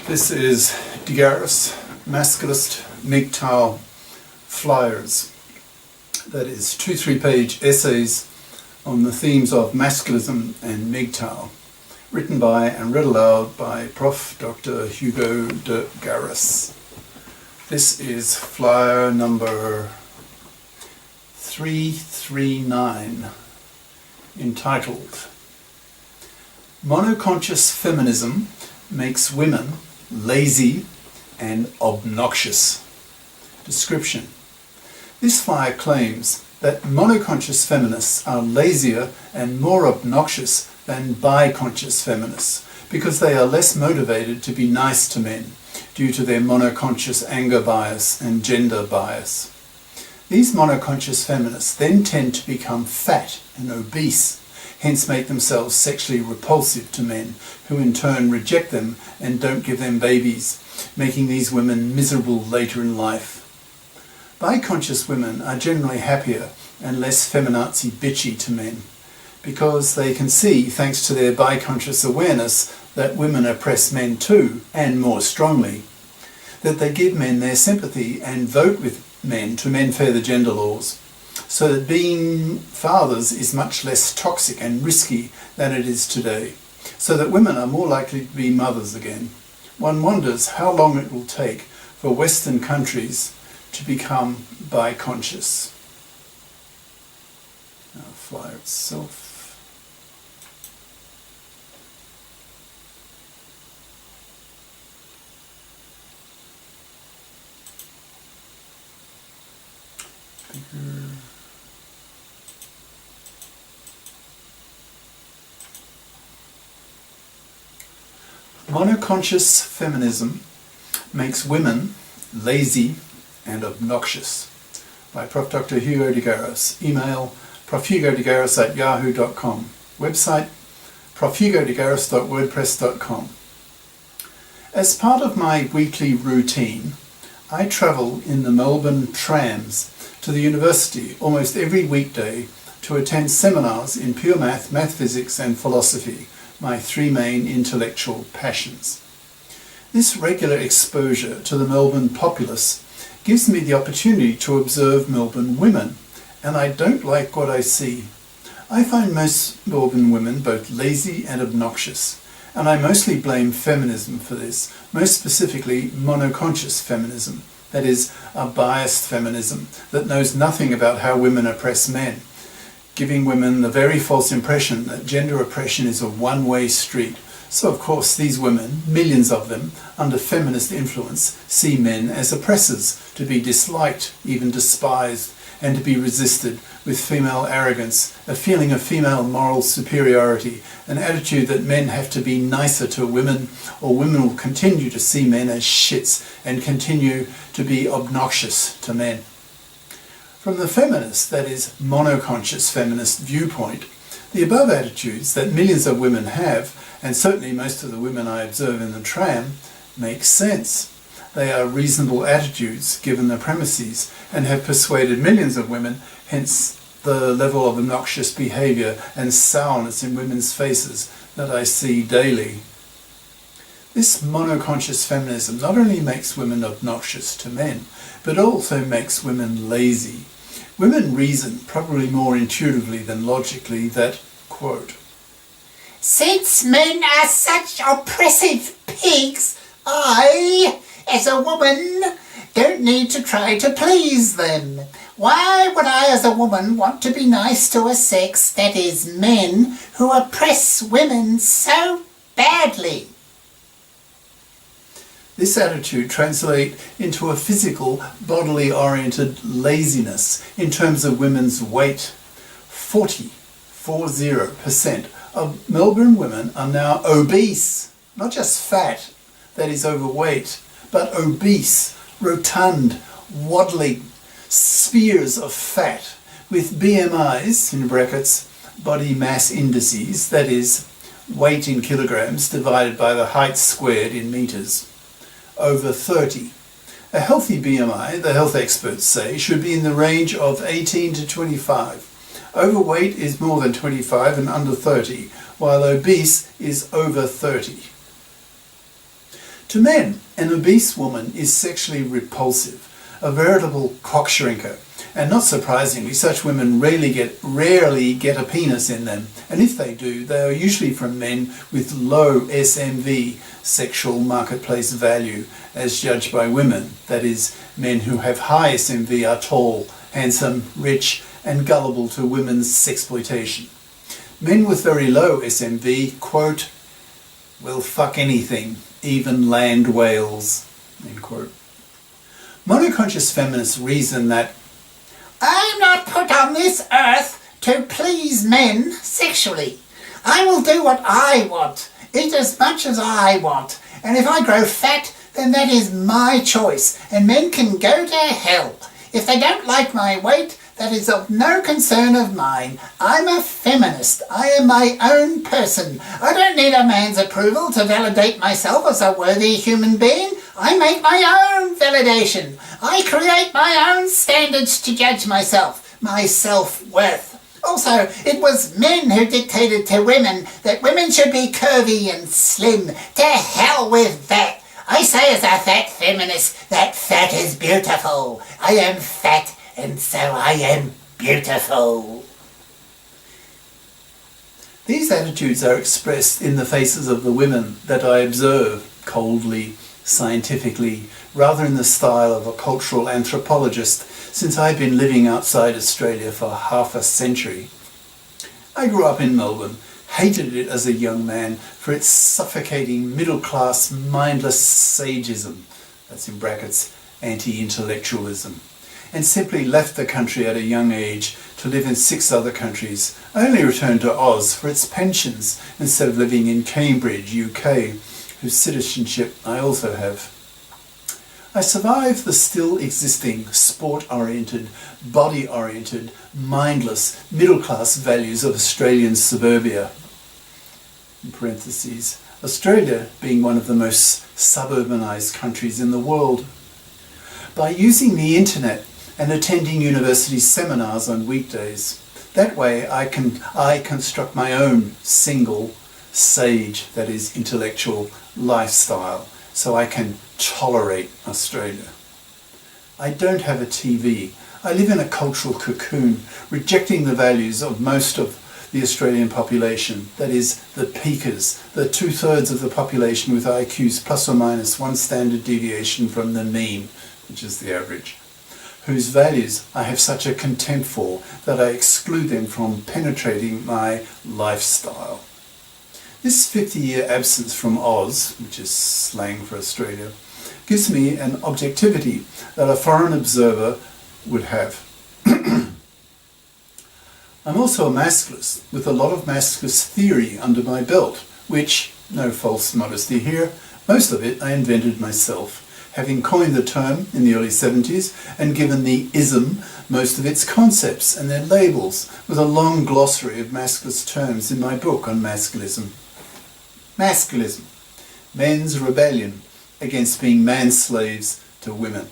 This is Garis, Masculist MGTOW flyers. That is 2 3-page essays on the themes of masculism and MGTOW, written by and read aloud by Prof. Dr. Hugo de Garis. This is flyer number 339, entitled Monoconscious Feminism Makes Women Lazy and Obnoxious. Description. This flyer claims that monoconscious feminists are lazier and more obnoxious than biconscious feminists because they are less motivated to be nice to men due to their monoconscious anger bias and gender bias. These monoconscious feminists then tend to become fat and obese, hence make themselves sexually repulsive to men, who in turn reject them and don't give them babies, making these women miserable later in life. Biconscious women are generally happier and less feminazi bitchy to men, because they can see, thanks to their biconscious awareness, that women oppress men too, and more strongly, that they give men their sympathy and vote with men to menfair the gender laws, so that being fathers is much less toxic and risky than it is today, so that women are more likely to be mothers again. One wonders how long it will take for Western countries to become biconscious. Now, flyer itself. Bigger. Monoconscious feminism makes women lazy and obnoxious, by Prof. Dr. Hugo de Garis. Email profhugodegaris@yahoo.com. Website profhugodegaris.wordpress.com. As part of my weekly routine, I travel in the Melbourne trams to the university almost every weekday to attend seminars in pure math, math physics and philosophy, my three main intellectual passions. This regular exposure to the Melbourne populace gives me the opportunity to observe Melbourne women, and I don't like what I see. I find most Melbourne women both lazy and obnoxious, and I mostly blame feminism for this, most specifically monoconscious feminism, that is, a biased feminism that knows nothing about how women oppress men, giving women the very false impression that gender oppression is a one-way street. So of course these women, millions of them, under feminist influence, see men as oppressors, to be disliked, even despised, and to be resisted with female arrogance, a feeling of female moral superiority, an attitude that men have to be nicer to women, or women will continue to see men as shits and continue to be obnoxious to men. From the feminist, that is, monoconscious feminist viewpoint, the above attitudes that millions of women have, and certainly most of the women I observe in the tram, make sense. They are reasonable attitudes given the premises, and have persuaded millions of women, hence the level of obnoxious behaviour and sourness in women's faces that I see daily. This monoconscious feminism not only makes women obnoxious to men, but also makes women lazy. Women reason, probably more intuitively than logically, that, quote, "Since men are such oppressive pigs, I, as a woman, don't need to try to please them. Why would I, as a woman, want to be nice to a sex, that is, men, who oppress women so badly?" This attitude translates into a physical, bodily-oriented laziness in terms of women's weight. 40% of Melbourne women are now obese, not just fat, that is overweight, but obese, rotund, waddling spheres of fat with BMIs, in brackets, body mass indices, that is, weight in kilograms divided by the height squared in meters, over 30. A healthy BMI, the health experts say, should be in the range of 18 to 25. Overweight is more than 25 and under 30, while obese is over 30. To men, an obese woman is sexually repulsive, a veritable cockshrinker, and not surprisingly, such women rarely get a penis in them, and if they do, they are usually from men with low SMV, sexual marketplace value, as judged by women. That is, men who have high SMV are tall, handsome, rich, and gullible to women's sexploitation. Men with very low SMV, quote, will fuck anything, even land whales, end quote. Monoconscious feminists reason that I'm not put on this earth to please men sexually. I will do what I want, eat as much as I want, and if I grow fat, then that is my choice, and men can go to hell. If they don't like my weight, that is of no concern of mine. I'm a feminist. I am my own person. I don't need a man's approval to validate myself as a worthy human being. I make my own validation. I create my own standards to judge myself, my self-worth. Also, it was men who dictated to women that women should be curvy and slim. To hell with that. I say as a fat feminist that fat is beautiful. I am fat and so I am beautiful. These attitudes are expressed in the faces of the women that I observe coldly, scientifically, rather in the style of a cultural anthropologist, since I've been living outside Australia for half a century. I grew up in Melbourne, hated it as a young man for its suffocating middle-class mindless sageism, that's in brackets, anti-intellectualism, and simply left the country at a young age to live in 6 other countries, only returned to Oz for its pensions instead of living in Cambridge, UK, whose citizenship I also have. I survived the still existing sport-oriented, body-oriented, mindless, middle-class values of Australian suburbia. In parentheses, Australia being one of the most suburbanised countries in the world. By using the internet and attending university seminars on weekdays, that way I construct my own single, sage, that is intellectual, lifestyle, so I can tolerate Australia. I don't have a TV. I live in a cultural cocoon, rejecting the values of most of the Australian population, that is, the peakers, the 2/3 of the population with IQs plus or minus 1 standard deviation from the mean, which is the average, whose values I have such a contempt for that I exclude them from penetrating my lifestyle. This 50-year absence from Oz, which is slang for Australia, gives me an objectivity that a foreign observer would have. I'm also a masculist, with a lot of masculist theory under my belt, which, no false modesty here, most of it I invented myself, having coined the term in the early 70s and given the ism most of its concepts and their labels, with a long glossary of masculist terms in my book on masculism. Masculism, men's rebellion against being man-slaves to women.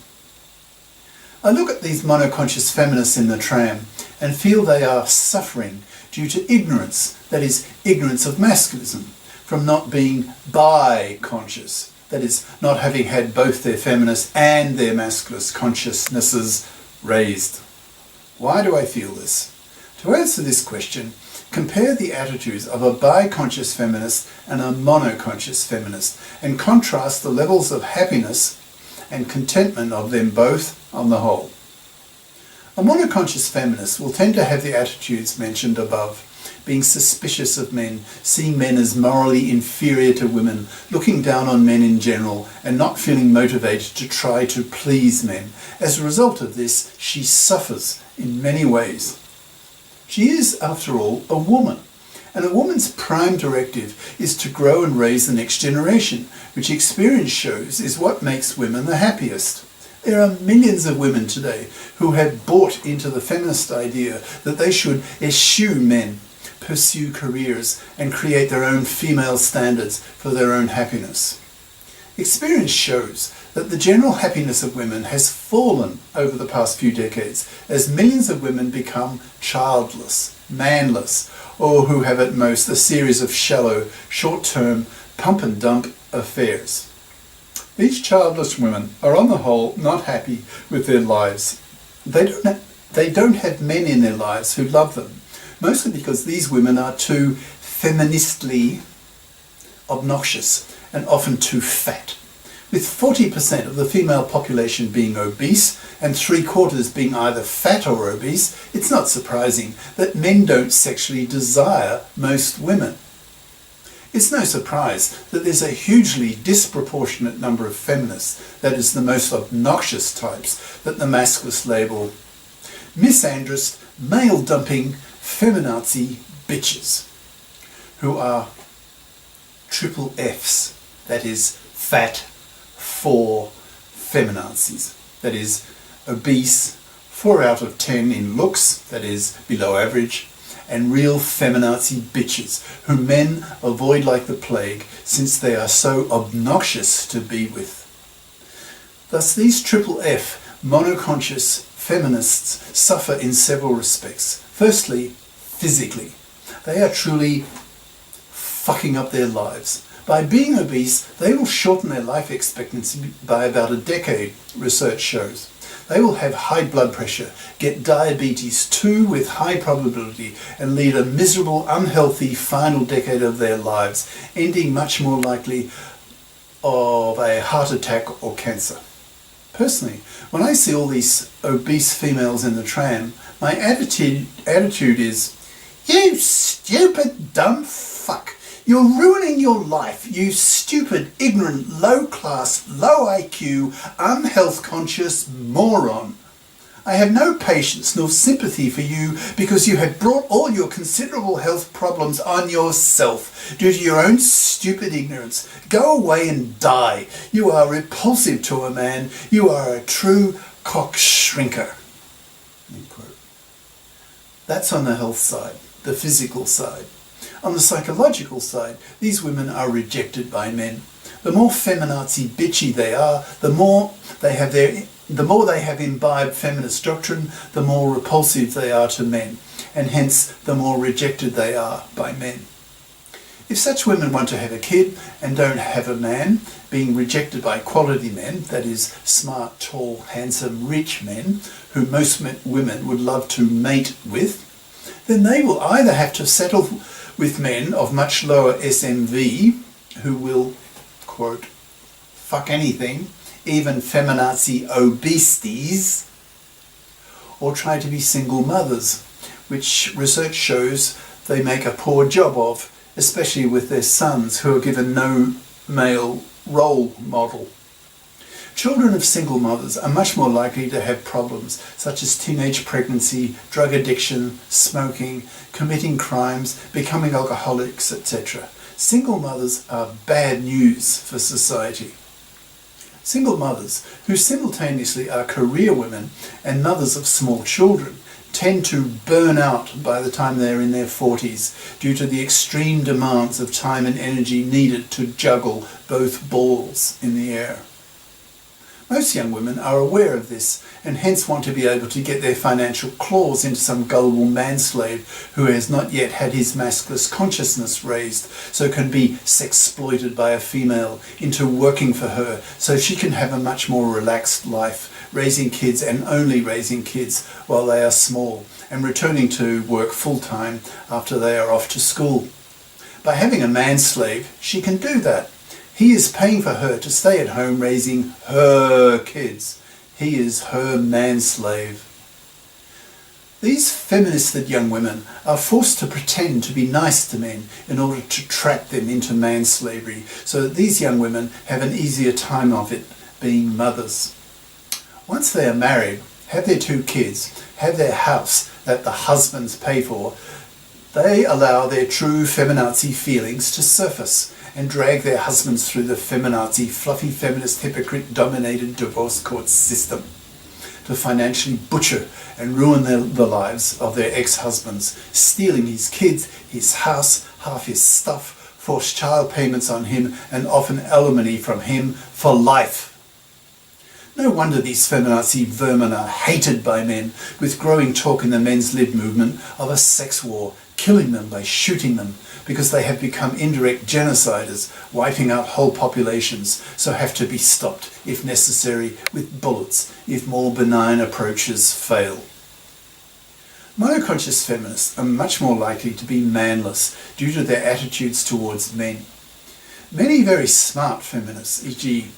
I look at these monoconscious feminists in the tram and feel they are suffering due to ignorance, that is, ignorance of masculism, from not being bi-conscious, that is, not having had both their feminist and their masculist consciousnesses raised. Why do I feel this? To answer this question, compare the attitudes of a biconscious feminist and a monoconscious feminist, and contrast the levels of happiness and contentment of them both on the whole. A monoconscious feminist will tend to have the attitudes mentioned above, being suspicious of men, seeing men as morally inferior to women, looking down on men in general, and not feeling motivated to try to please men. As a result of this, she suffers in many ways. She is, after all, a woman, and a woman's prime directive is to grow and raise the next generation, which experience shows is what makes women the happiest. There are millions of women today who have bought into the feminist idea that they should eschew men, pursue careers, and create their own female standards for their own happiness. Experience shows that the general happiness of women has fallen over the past few decades as millions of women become childless, manless, or who have at most a series of shallow, short-term, pump-and-dump affairs. These childless women are on the whole not happy with their lives. They don't have men in their lives who love them, mostly because these women are too feministly obnoxious and often too fat. With 40% of the female population being obese and 3/4 being either fat or obese, it's not surprising that men don't sexually desire most women. It's no surprise that there's a hugely disproportionate number of feminists, that is the most obnoxious types, that the Masculist label misandrist, male-dumping, feminazi bitches, who are triple Fs, that is fat for feminazis, that is obese, 4 out of 10 in looks, that is below average, and real feminazi bitches, whom men avoid like the plague since they are so obnoxious to be with. Thus these triple F monoconscious feminists suffer in several respects. Firstly, physically. They are truly fucking up their lives. By being obese, they will shorten their life expectancy by about a decade, research shows. They will have high blood pressure, get diabetes too with high probability, and lead a miserable, unhealthy final decade of their lives, ending much more likely of a heart attack or cancer. Personally, when I see all these obese females in the tram, my attitude is, "You stupid dumb fuck. You're ruining your life, you stupid, ignorant, low-class, low IQ, unhealth-conscious moron. I have no patience nor sympathy for you because you have brought all your considerable health problems on yourself due to your own stupid ignorance. Go away and die. You are repulsive to a man. You are a true cock shrinker." That's on the health side, the physical side. On the psychological side, these women are rejected by men. The more feminazi bitchy they are, the more they have imbibed feminist doctrine, the more repulsive they are to men, and hence the more rejected they are by men. If such women want to have a kid and don't have a man, being rejected by quality men, that is, smart, tall, handsome, rich men, who most women would love to mate with, then they will either have to settle with men of much lower SMV, who will, quote, fuck anything, even feminazi obesities, or try to be single mothers, which research shows they make a poor job of, especially with their sons who are given no male role model. Children of single mothers are much more likely to have problems such as teenage pregnancy, drug addiction, smoking, committing crimes, becoming alcoholics, etc. Single mothers are bad news for society. Single mothers, who simultaneously are career women and mothers of small children, tend to burn out by the time they're in their 40s due to the extreme demands of time and energy needed to juggle both balls in the air. Most young women are aware of this and hence want to be able to get their financial claws into some gullible manslave who has not yet had his masculinist consciousness raised, so can be sexploited by a female into working for her so she can have a much more relaxed life, raising kids and only raising kids while they are small and returning to work full-time after they are off to school. By having a manslave, she can do that. He is paying for her to stay at home raising her kids. He is her manslave. These feministed young women are forced to pretend to be nice to men in order to trap them into manslavery, so that these young women have an easier time of it being mothers. Once they are married, have their 2 kids, have their house that the husbands pay for, they allow their true feminazi feelings to surface and drag their husbands through the feminazi, fluffy feminist, hypocrite-dominated divorce court system to financially butcher and ruin the lives of their ex-husbands, stealing his kids, his house, half his stuff, force child payments on him, and often alimony from him for life. No wonder these feminazi vermin are hated by men, with growing talk in the men's lib movement of a sex war, killing them by shooting them, because they have become indirect genociders, wiping out whole populations, so have to be stopped, if necessary, with bullets, if more benign approaches fail. Monoconscious feminists are much more likely to be manless due to their attitudes towards men. Many very smart feminists, e.g.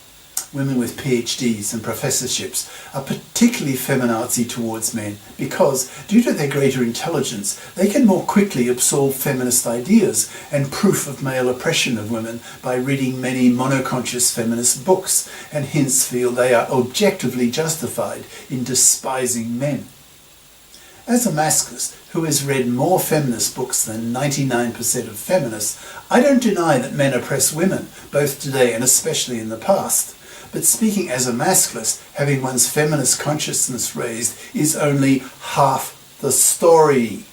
women with PhDs and professorships, are particularly feminazi towards men because, due to their greater intelligence, they can more quickly absorb feminist ideas and proof of male oppression of women by reading many monoconscious feminist books, and hence feel they are objectively justified in despising men. As a masculist who has read more feminist books than 99% of feminists, I don't deny that men oppress women, both today and especially in the past. But speaking as a masculist, having one's feminist consciousness raised is only half the story.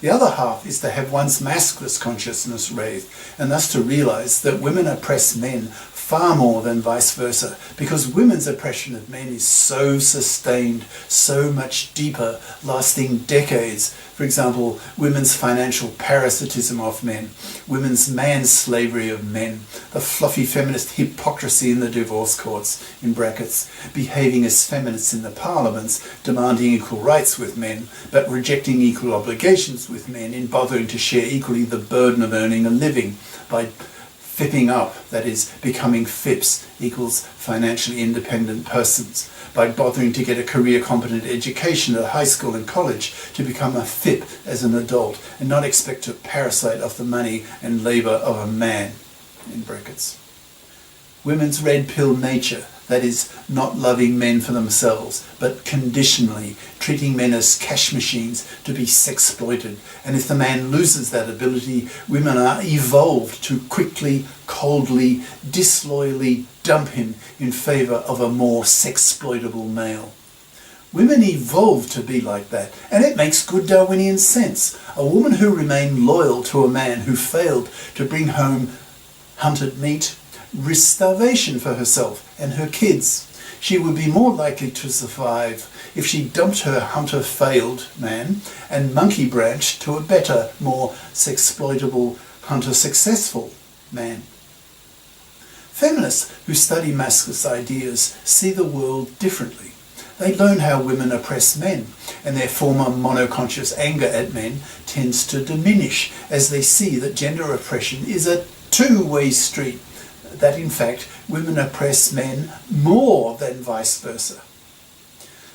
The other half is to have one's masculist consciousness raised, and thus to realise that women oppress men far more than vice versa, because women's oppression of men is so sustained, so much deeper, lasting decades. For example, women's financial parasitism of men, women's man-slavery of men, the fluffy feminist hypocrisy in the divorce courts, in brackets, behaving as feminists in the parliaments, demanding equal rights with men, but rejecting equal obligations with men in bothering to share equally the burden of earning a living by fipping up, that is, becoming FIPs, equals financially independent persons, by bothering to get a career-competent education at high school and college to become a FIP as an adult and not expect to parasite off the money and labour of a man, in brackets. Women's red pill nature, that is, not loving men for themselves, but conditionally treating men as cash machines to be sexploited. And if the man loses that ability, women are evolved to quickly, coldly, disloyally dump him in favour of a more sexploitable male. Women evolved to be like that, and it makes good Darwinian sense. A woman who remained loyal to a man who failed to bring home hunted meat risked starvation for herself and her kids. She would be more likely to survive if she dumped her hunter-failed man and monkey-branched to a better, more sexploitable, hunter-successful man. Feminists who study masculinist ideas see the world differently. They learn how women oppress men, and their former monoconscious anger at men tends to diminish as they see that gender oppression is a two-way street, that in fact women oppress men more than vice versa.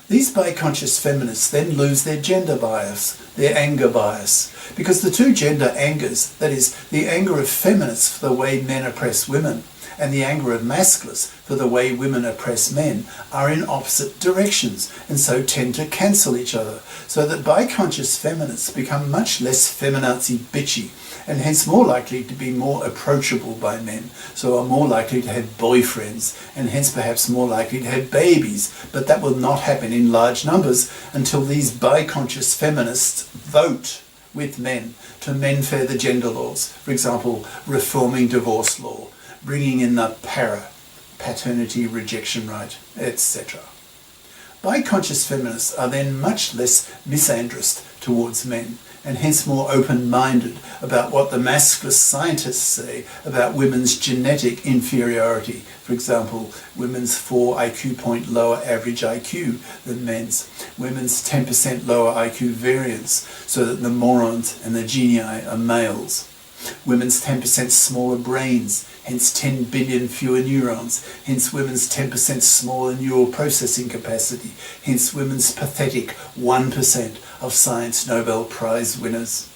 These biconscious feminists then lose their gender bias, their anger bias, because the two gender angers, that is, the anger of feminists for the way men oppress women and the anger of masculists for the way women oppress men, are in opposite directions and so tend to cancel each other, so that biconscious feminists become much less feminazi bitchy and hence more likely to be more approachable by men, so are more likely to have boyfriends and hence perhaps more likely to have babies. But that will not happen in large numbers until these biconscious feminists vote with men to menfair the gender laws, for example, reforming divorce law, bringing in the paternity rejection right, etc. Biconscious feminists are then much less misandrist towards men, and hence more open-minded about what the masculist scientists say about women's genetic inferiority. For example, women's 4 IQ point lower average IQ than men's, women's 10% lower IQ variance, so that the morons and the genii are males, women's 10% smaller brains, hence 10 billion fewer neurons, hence women's 10% smaller neural processing capacity, hence women's pathetic 1% of Science Nobel Prize winners.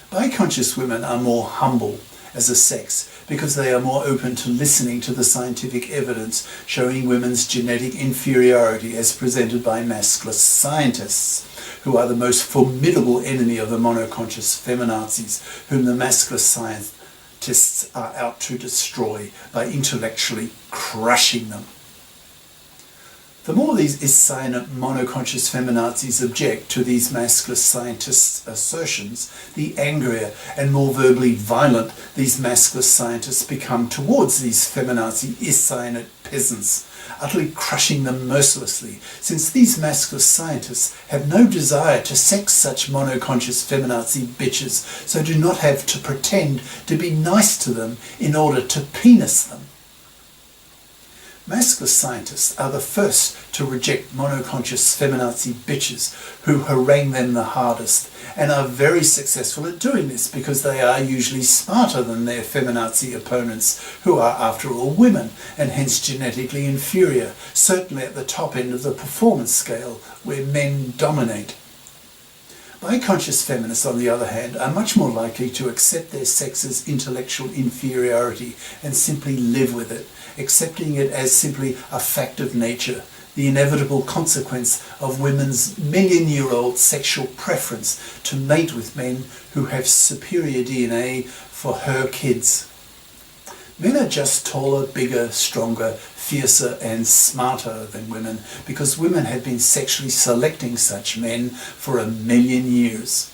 Biconscious women are more humble as a sex because they are more open to listening to the scientific evidence showing women's genetic inferiority as presented by masculist scientists, who are the most formidable enemy of the monoconscious feminazis, whom the masculist scientists are out to destroy by intellectually crushing them. The more these is-silent monoconscious feminazis object to these masculist scientists' assertions, the angrier and more verbally violent these masculist scientists become towards these feminazi is-silent peasants, utterly crushing them mercilessly, since these masculist scientists have no desire to sex such monoconscious feminazi bitches, so do not have to pretend to be nice to them in order to penis them. Masculist scientists are the first to reject monoconscious feminazi bitches who harangue them the hardest, and are very successful at doing this because they are usually smarter than their feminazi opponents, who are after all women and hence genetically inferior, certainly at the top end of the performance scale where men dominate. Biconscious feminists, on the other hand, are much more likely to accept their sex's intellectual inferiority and simply live with it, accepting it as simply a fact of nature, the inevitable consequence of women's million-year-old sexual preference to mate with men who have superior DNA for her kids. Men are just taller, bigger, stronger, fiercer and smarter than women because women have been sexually selecting such men for 1,000,000 years.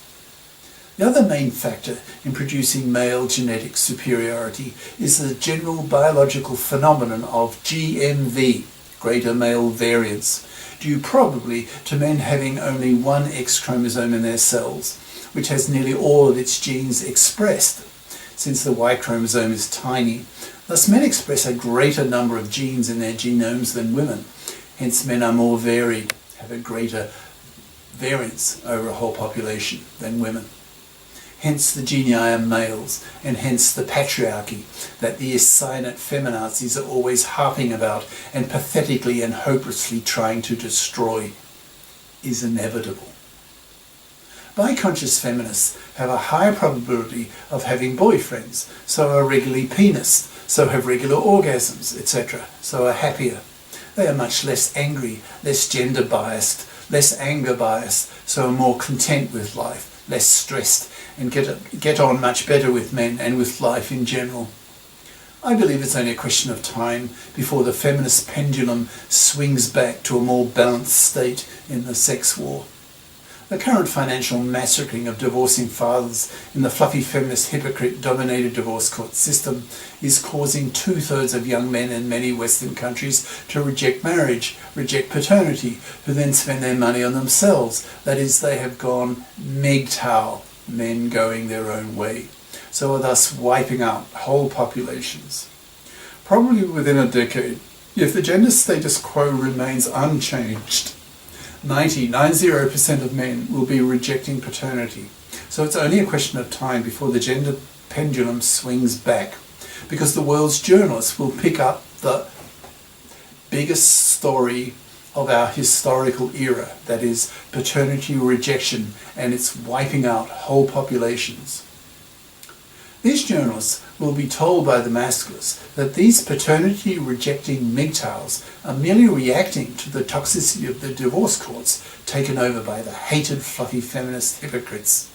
The other main factor in producing male genetic superiority is the general biological phenomenon of GMV, greater male variance, due probably to men having only one X chromosome in their cells, which has nearly all of its genes expressed, since the Y chromosome is tiny. Thus men express a greater number of genes in their genomes than women. Hence men are more varied, have a greater variance over a whole population than women. Hence the genii are males, and hence the patriarchy that the is-silent feminazis are always harping about and pathetically and hopelessly trying to destroy is inevitable. Biconscious feminists have a higher probability of having boyfriends, so are regularly penised, so have regular orgasms, etc., so are happier. They are much less angry, less gender biased, less anger biased, so are more content with life, less stressed, and get on much better with men and with life in general. I believe it's only a question of time before the feminist pendulum swings back to a more balanced state in the sex war. The current financial massacring of divorcing fathers in the fluffy feminist hypocrite-dominated divorce court system is causing 2/3 of young men in many Western countries to reject marriage, reject paternity, who then spend their money on themselves. That is, they have gone MGTOW, men going their own way, so are thus wiping out whole populations. Probably within a decade, if the gender status quo remains unchanged, 90% of men will be rejecting paternity. So it's only a question of time before the gender pendulum swings back, because the world's journalists will pick up the biggest story of our historical era, that is, paternity rejection and its wiping out whole populations. These journalists will be told by the masculists that these paternity-rejecting MGTOWs are merely reacting to the toxicity of the divorce courts taken over by the hated fluffy feminist hypocrites.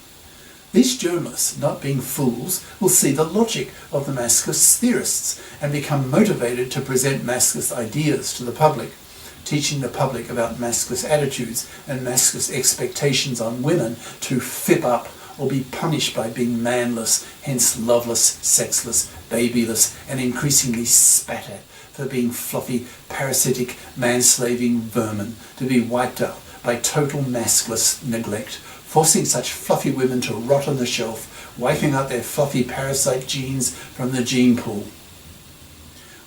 These journalists, not being fools, will see the logic of the masculist theorists and become motivated to present masculist ideas to the public, teaching the public about masculist attitudes and masculist expectations on women to fip up or be punished by being manless, hence loveless, sexless, babyless, and increasingly spat at for being fluffy, parasitic, manslaving vermin, to be wiped out by total masculist neglect, forcing such fluffy women to rot on the shelf, wiping out their fluffy parasite genes from the gene pool.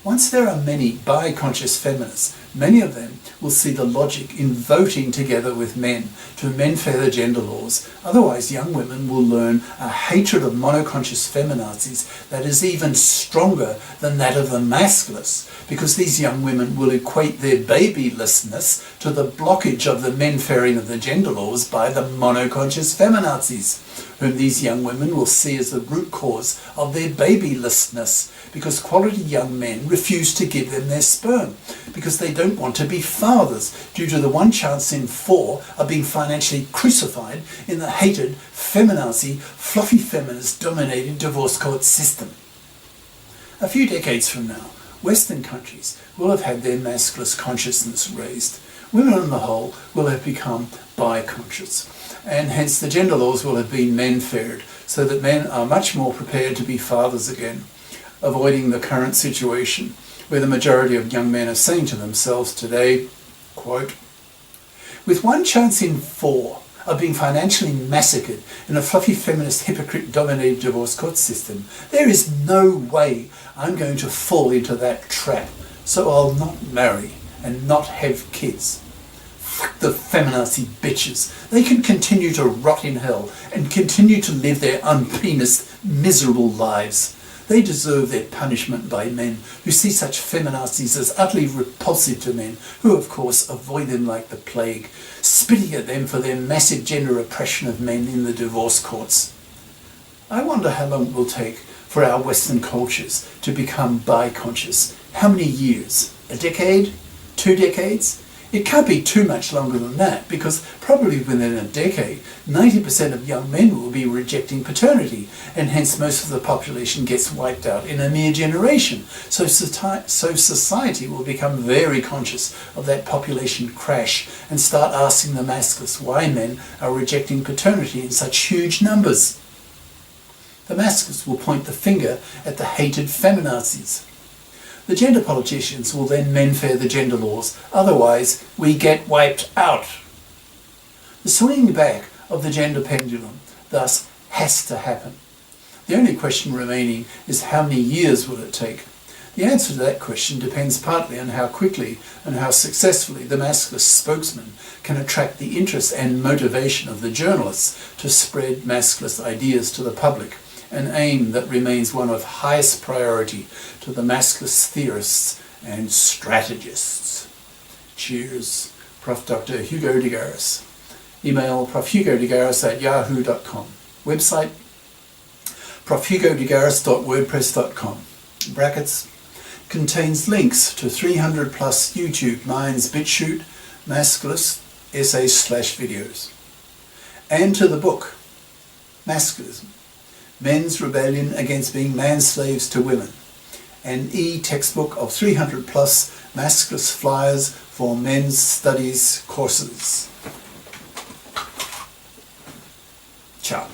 Once there are many biconscious feminists, many of them will see the logic in voting together with men to menfair the gender laws. Otherwise, young women will learn a hatred of monoconscious feminazis that is even stronger than that of the masculists, because these young women will equate their babylessness to the blockage of the menfairing of the gender laws by the monoconscious feminazis, whom these young women will see as the root cause of their babylessness, because quality young men refuse to give them their sperm, because they don't want to be fathers due to the 1 chance in 4 of being financially crucified in the hated feminazi, fluffy feminist dominated divorce court system. A few decades from now, Western countries will have had their masculist consciousness raised, women on the whole will have become biconscious, and hence the gender laws will have been men-faired, so that men are much more prepared to be fathers again, avoiding the current situation where the majority of young men are saying to themselves today, quote, "With one chance in 4 of being financially massacred in a fluffy feminist hypocrite-dominated divorce court system, there is no way I'm going to fall into that trap, so I'll not marry and not have kids. Fuck the feminazi bitches. They can continue to rot in hell and continue to live their unpenised, miserable lives. They deserve their punishment by men who see such feminazis as utterly repulsive to men, who of course avoid them like the plague, spitting at them for their massive gender oppression of men in the divorce courts. I wonder how long it will take for our Western cultures to become biconscious. How many years? A decade? 2 decades? It can't be too much longer than that, because probably within a decade, 90% of young men will be rejecting paternity, and hence most of the population gets wiped out in a mere generation. So society will become very conscious of that population crash and start asking the Masculists why men are rejecting paternity in such huge numbers. The Masculists will point the finger at the hated feminazis. The gender politicians will then menfair the gender laws, otherwise we get wiped out. The swinging back of the gender pendulum thus has to happen. The only question remaining is how many years will it take? The answer to that question depends partly on how quickly and how successfully the Masculist spokesman can attract the interest and motivation of the journalists to spread Masculist ideas to the public, an aim that remains one of highest priority to the Masculist theorists and strategists. Cheers. Prof. Dr. Hugo de Garis. Email profhugodegaris@yahoo.com. Website profhugodegaris.wordpress.com. Brackets. Contains links to 300 plus YouTube Minds BitChute Masculist essays/videos. And to the book, Masculism, Men's Rebellion Against Being Man-Slaves to Women, an e-textbook of 300 plus Masculist flyers for men's studies courses. Ciao.